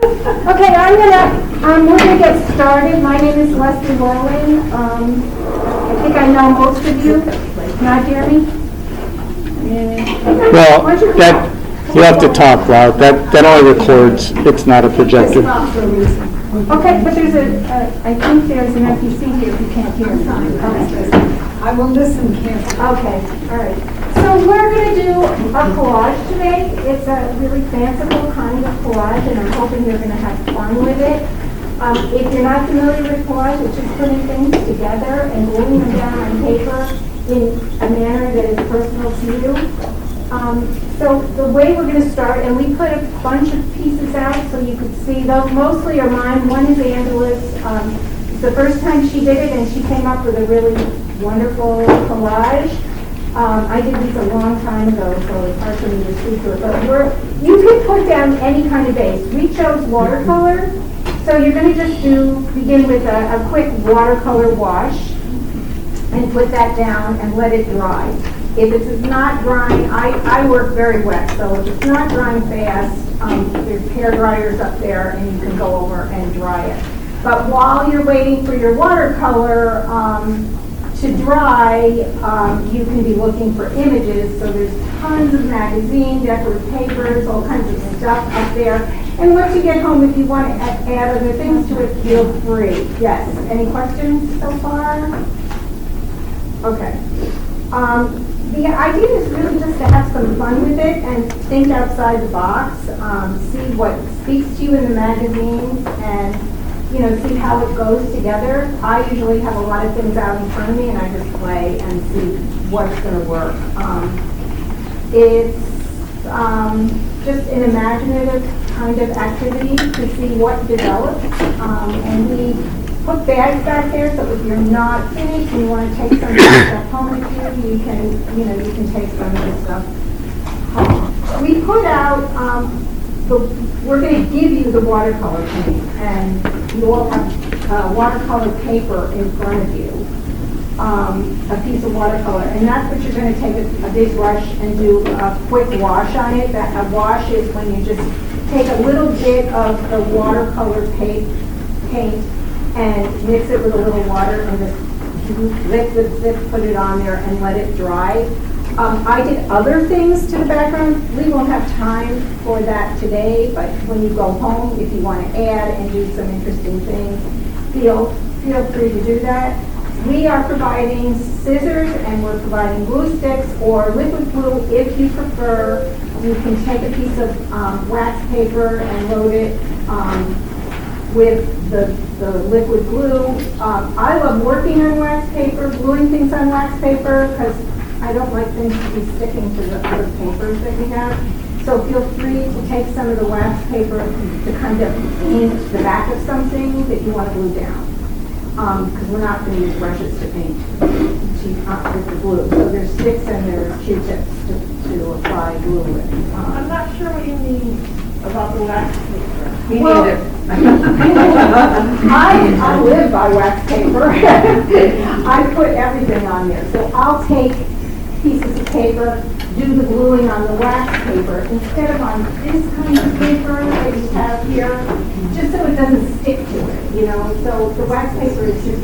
Okay, we're gonna get started. My name is Leslie Werlin. I think I know most of you. Not Jeremy? Well, that, you have to talk loud. That only records. It's not a projector. Okay, but I think there's an empty seat here if you can't hear me. Okay. I will listen carefully. Okay, all right. So we're going to do a collage today. It's a really fanciful kind of collage, and I'm hoping you're going to have fun with it. If you're not familiar with collage, it's just putting things together and laying them down on paper in a manner that is personal to you. So the way we're going to start, and we put a bunch of pieces out so you could see. Those mostly are mine. One is Angela's. It's the first time she did it, and she came up with a really wonderful collage. I did these a long time ago, so it's hard for me to speak to it. But you can put down any kind of base. We chose watercolor, so you're going to just begin with a quick watercolor wash and put that down and let it dry. If it's not drying, I work very wet, so if it's not drying fast, there's hair dryers up there and you can go over and dry it. But while you're waiting for your watercolor to dry, you can be looking for images. So there's tons of magazine, decorative papers, all kinds of stuff up there. And once you get home, if you want to add other things to it, feel free. Yes. Any questions so far? Okay. The idea is really just to have some fun with it and think outside the box, see what speaks to you in the magazines, and see how it goes together. I usually have a lot of things out in front of me, and I just play and see what's going to work. It's just an imaginative kind of activity to see what develops, and we put bags back there, so if you're not finished and you want to take some of the stuff home with you, you can take some of the stuff home. We put out, we're going to give you the watercolor paint, and you all have watercolor paper in front of you, a piece of watercolor, and that's what you're going to take a big brush and do a quick wash on it. A wash is when you just take a little bit of the watercolor paint and mix it with a little water and just zip, put it on there and let it dry. I did other things to the background. We won't have time for that today, but when you go home, if you want to add and do some interesting things, feel free to do that. We are providing scissors and we're providing glue sticks or liquid glue if you prefer. You can take a piece of wax paper and load it with the liquid glue. I love working on wax paper, gluing things on wax paper, because I don't like things to be sticking to the other papers that we have. So feel free to take some of the wax paper to kind of paint the back of something that you want to glue down. Because we're not going to use brushes to paint with the glue. So there's sticks and there's Q-tips to apply glue with. I'm not sure what you mean about the wax paper. We need it. I live by wax paper. I put everything on there. So I'll take pieces of paper, do the gluing on the wax paper instead of on this kind of paper that you have here, just so it doesn't stick to it, So the wax paper is just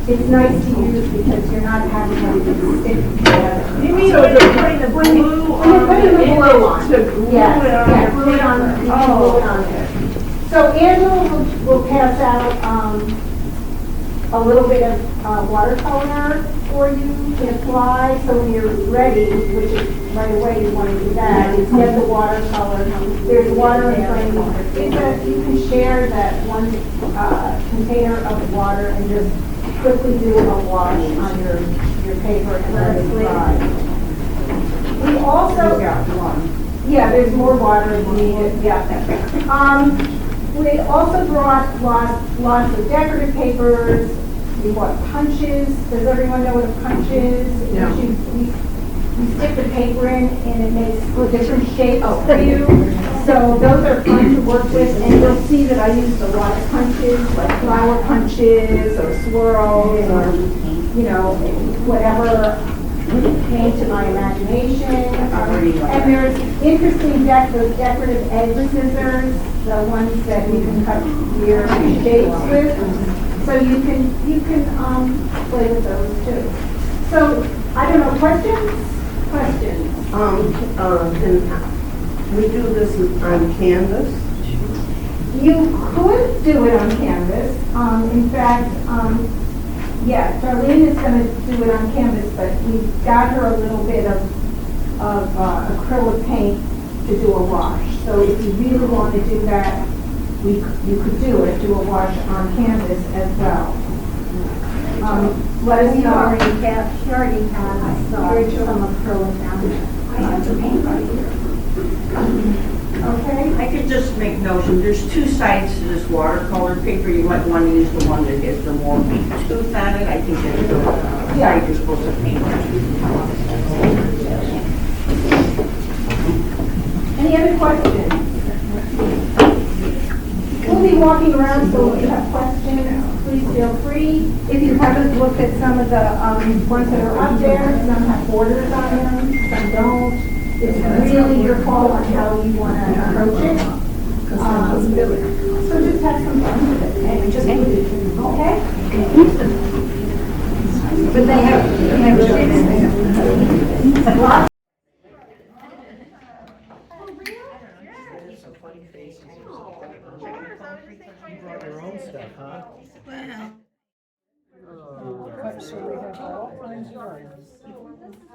it's nice to use because you're not having everything stick together. You mean when you're putting the glue on the glue on. to glue Yes, it on? yes, glue it on there. So Angela will pass out a little bit of watercolor for you to apply. So when you're ready, which is right away you want to do that, is get the watercolor. There's water in front of you. You can share that one container of water and just quickly do a wash on your paper and let it dry. We also, yeah, there's more water needed. Yeah. We also brought lots of decorative papers. We bought punches. Does everyone know what a punch is? Yeah. You stick the paper in and it makes different shapes for you. So those are fun to work with, and you'll see that I used a lot of punches, like flower punches or swirls or, whatever paint to my imagination. And there's interesting those decorative edge scissors, the ones that you can cut your shapes with. So you can play with those too. So I don't know, questions? Can we do this on canvas? You could do it on canvas. In fact, yeah, Darlene is going to do it on canvas, but we've got her a little bit of acrylic paint to do a wash. So if you really want to do that, you could do a wash on canvas as well. Let us know. She already has some acrylic down there. I have the paint right here. Okay. I could just make notion, there's two sides to this watercolor paper. You might want to use the one that has the more tooth on it. I think that's the side you're supposed to paint. Any other questions? We'll be walking around, so if you have questions, please feel free. If you haven't looked at some of the ones that are up there, some have borders on them, some don't. It's really your call on how you want to approach it. So just have some fun with it. Okay? But they have Your own stuff, huh? So we have all kinds of items.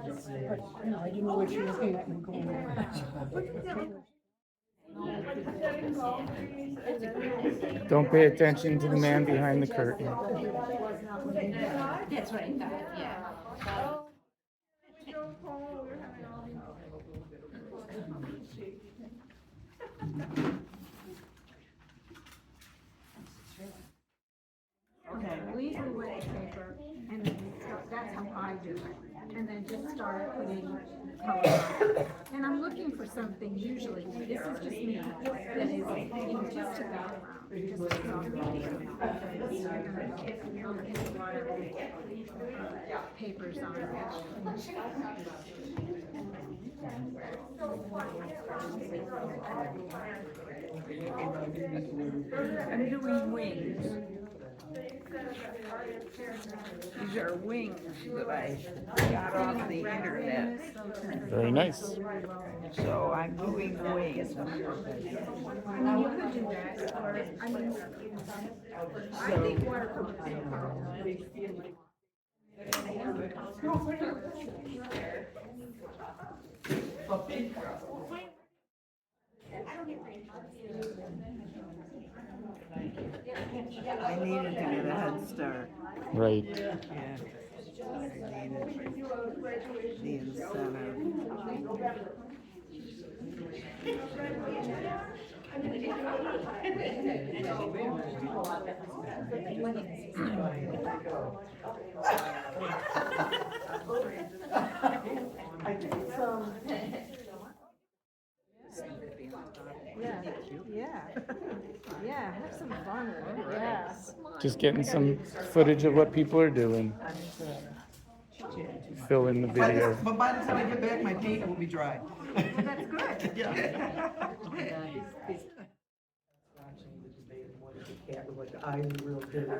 But, you know, I didn't know what you were looking at and going Don't pay attention to the man behind the curtain. That's what I thought, yeah. Okay. Leave the wet paper, and then that's how I do it. And then just start putting color. And I'm looking for something usually, this is just me, that is, just a background, just a papers on it. I'm doing wings. These are wings that I got off the internet. Very nice. So I'm doing wings. You could do that, or, I mean, I think watercolor. I needed to get a head start. Right. Yeah. I needed the incentive. Yeah, have some fun with it, yeah. Just getting some footage of what people are doing. Fill in the video. But by the time I get back, my paint will be dry. That's good. Yeah. watching the debate and one is the cat with like the eyes are real big.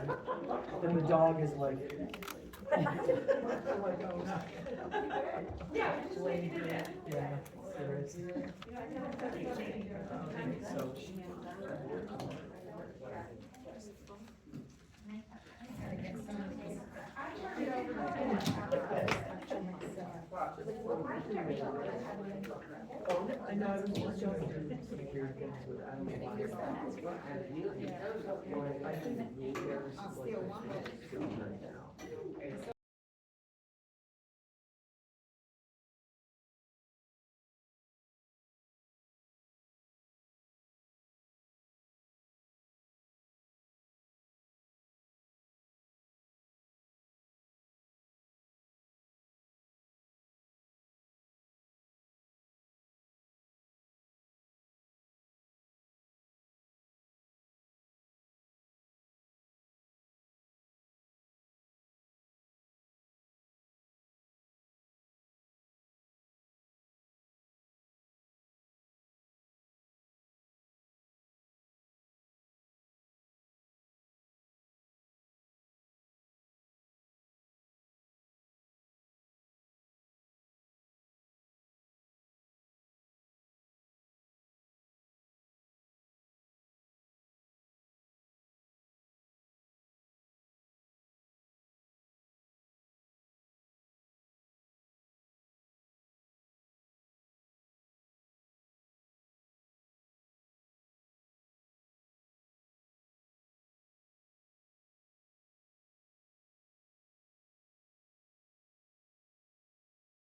And the dog is like. I'm like, oh no. Yeah, seriously. So. I know I was just joking. Some weird things with I don't know why.